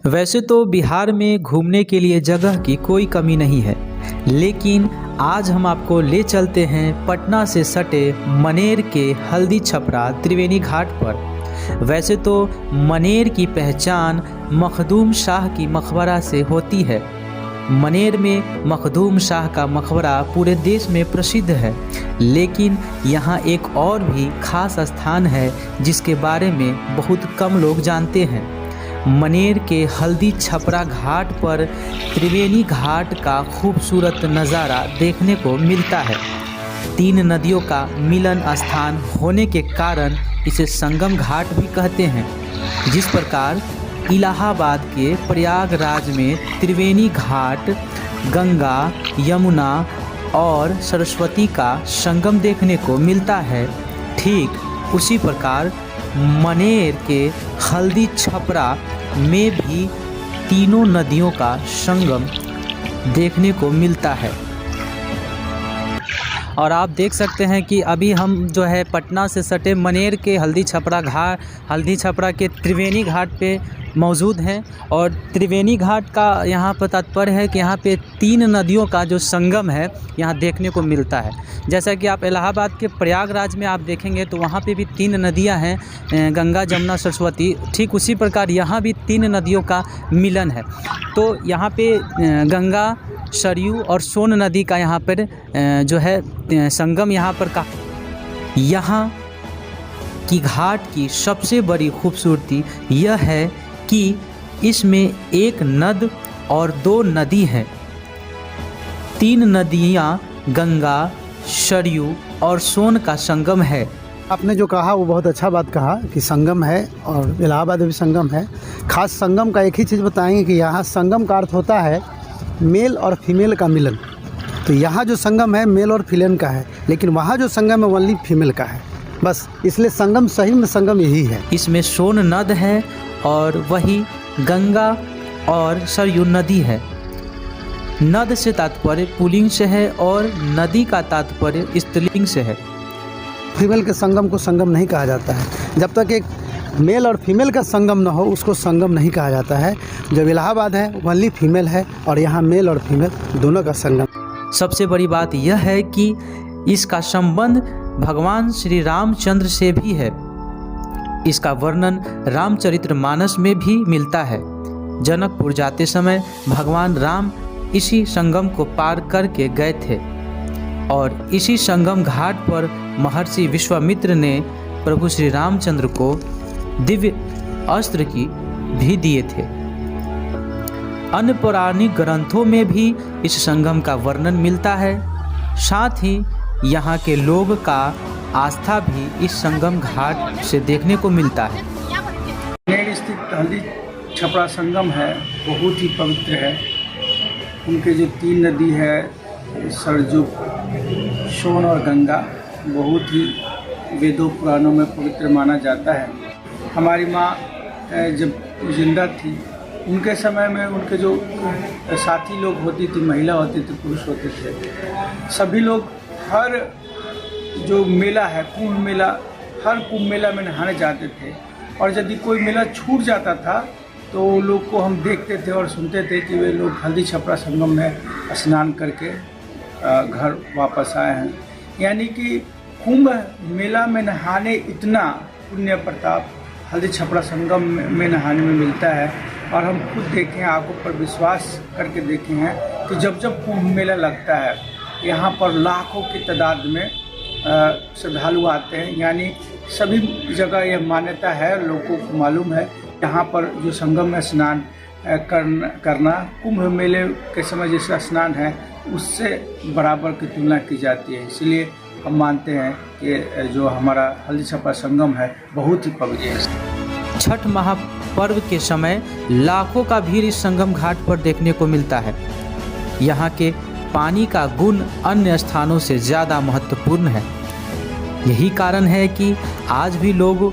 वैसे तो बिहार में घूमने के लिए जगह की कोई कमी नहीं है, लेकिन आज हम आपको ले चलते हैं पटना से सटे मनेर के हल्दी छपरा त्रिवेणी घाट पर। वैसे तो मनेर की पहचान मखदूम शाह की मकबरा से होती है। मनेर में मखदूम शाह का मकबरा पूरे देश में प्रसिद्ध है, लेकिन यहाँ एक और भी खास स्थान है जिसके बारे में बहुत कम लोग जानते हैं। मनेर के हल्दी छपरा घाट पर त्रिवेणी घाट का खूबसूरत नज़ारा देखने को मिलता है। तीन नदियों का मिलन स्थान होने के कारण इसे संगम घाट भी कहते हैं। जिस प्रकार इलाहाबाद के प्रयागराज में त्रिवेणी घाट गंगा, यमुना और सरस्वती का संगम देखने को मिलता है, ठीक उसी प्रकार मनेर के हल्दी छपरा में भी तीनों नदियों का संगम देखने को मिलता है। और आप देख सकते हैं कि अभी हम जो है पटना से सटे मनेर के हल्दी छपरा के त्रिवेणी घाट पे मौजूद हैं। और त्रिवेणी घाट का यहाँ पर तात्पर्य है कि यहाँ पे तीन नदियों का जो संगम है यहाँ देखने को मिलता है। जैसा कि आप इलाहाबाद के प्रयागराज में आप देखेंगे तो वहाँ पे भी तीन नदियाँ हैं, गंगा, जमुना, सरस्वती। ठीक उसी प्रकार यहाँ भी तीन नदियों का मिलन है। तो यहाँ पे गंगा, सरयू और सोन नदी का यहाँ पर जो है संगम यहाँ पर का यहाँ की घाट की सबसे बड़ी खूबसूरती यह है कि इसमें एक नद और दो नदी हैं। तीन नदियाँ गंगा, सरयू और सोन का संगम है। आपने जो कहा वो बहुत अच्छा बात कहा कि संगम है और इलाहाबाद में भी संगम है। खास संगम का एक ही चीज़ बताएंगे कि यहाँ संगम का अर्थ होता है मेल और फीमेल का मिलन। तो यहाँ जो संगम है मेल और फीमेल का है, लेकिन वहाँ जो संगम है ओनली फीमेल का है। बस इसलिए संगम सही में संगम यही है। इसमें सोन नद है और वही गंगा और सरयू नदी है। नद से तात्पर्य पुल्लिंग से है और नदी का तात्पर्य स्त्रीलिंग से है। फीमेल के संगम को संगम नहीं कहा जाता है। जब तक एक मेल और फीमेल का संगम न हो उसको संगम नहीं कहा जाता है। जब इलाहाबाद है ओनली फीमेल है और यहाँ मेल और फीमेल दोनों का संगम। सबसे बड़ी बात यह है कि इसका संबंध भगवान श्री रामचंद्र से भी है। इसका वर्णन रामचरितमानस में भी मिलता है। जनकपुर जाते समय भगवान राम इसी संगम को पार करके गए थे और इसी संगम घाट पर महर्षि विश्वामित्र ने प्रभु श्री रामचंद्र को दिव्य अस्त्र की भी दिए थे। अन्य पौराणिक ग्रंथों में भी इस संगम का वर्णन मिलता है। साथ ही यहाँ के लोग का आस्था भी इस संगम घाट से देखने को मिलता है। मनेर स्थित हल्दी छपरा संगम है, बहुत ही पवित्र है। उनके जो तीन नदी है सरयू, सोन और गंगा, बहुत ही वेदों पुराणों में पवित्र माना जाता है। हमारी माँ जब जिंदा थी उनके समय में उनके जो साथी लोग होती थी, महिला होती थी, पुरुष होते थे, सभी लोग हर जो मेला है कुंभ मेला, हर कुंभ मेला में नहाने जाते थे। और यदि कोई मेला छूट जाता था तो लोग को हम देखते थे और सुनते थे कि वे लोग हल्दी छपरा संगम में स्नान करके घर वापस आए हैं। यानी कि कुंभ मेला में नहाने इतना पुण्य प्रताप हल्दी छपरा संगम में नहाने में मिलता है। और हम खुद देखे हैं, आंखों पर विश्वास करके देखे हैं कि जब जब कुंभ मेला लगता है यहाँ पर लाखों की तादाद में श्रद्धालु आते हैं। यानी सभी जगह यह मान्यता है, लोगों को मालूम है यहाँ पर जो संगम में स्नान करना कुंभ मेले के समय जैसा स्नान है उससे बराबर की तुलना की जाती है। इसलिए हम मानते हैं कि जो हमारा हल्दी छपरा संगम है बहुत ही पवित्र है। छठ महापर्व के समय लाखों का भीड़ इस संगम घाट पर देखने को मिलता है। यहाँ के पानी का गुण अन्य स्थानों से ज़्यादा महत्वपूर्ण है। यही कारण है कि आज भी लोगों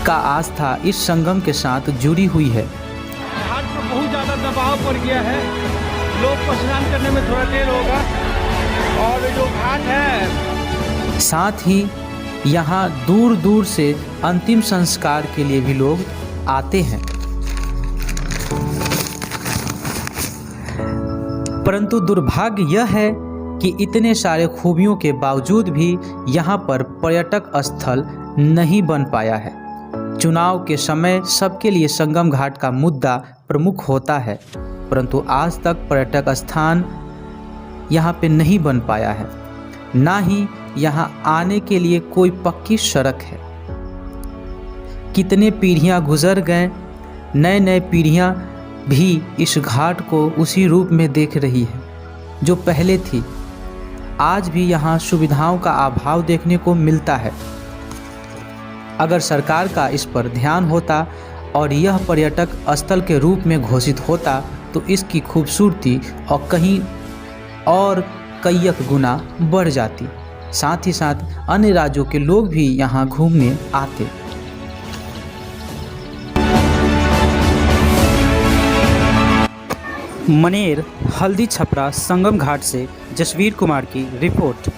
का आस्था इस संगम के साथ जुड़ी हुई है। घाट पर बहुत ज़्यादा दबाव पड़ गया है, लोग को स्नान करने में थोड़ा देर होगा। और जो घाट है साथ ही यहाँ दूर दूर से अंतिम संस्कार के लिए भी लोग आते हैं। परंतु दुर्भाग्य यह है कि इतने सारे खूबियों के बावजूद भी यहाँ पर पर्यटक स्थल नहीं बन पाया है। चुनाव के समय सबके लिए संगम घाट का मुद्दा प्रमुख होता है, परंतु आज तक पर्यटक स्थान यहाँ पे नहीं बन पाया है, ना ही यहाँ आने के लिए कोई पक्की सड़क है। कितने पीढ़ियाँ गुजर गए, नए नए पीढ़ियाँ भी इस घाट को उसी रूप में देख रही है जो पहले थी। आज भी यहाँ सुविधाओं का अभाव देखने को मिलता है। अगर सरकार का इस पर ध्यान होता और यह पर्यटक स्थल के रूप में घोषित होता तो इसकी खूबसूरती और कहीं और कईयक गुना बढ़ जाती। साथ ही साथ अन्य राज्यों के लोग भी यहाँ घूमने आते। मनेर हल्दी छपरा संगम घाट से जसवीर कुमार की रिपोर्ट।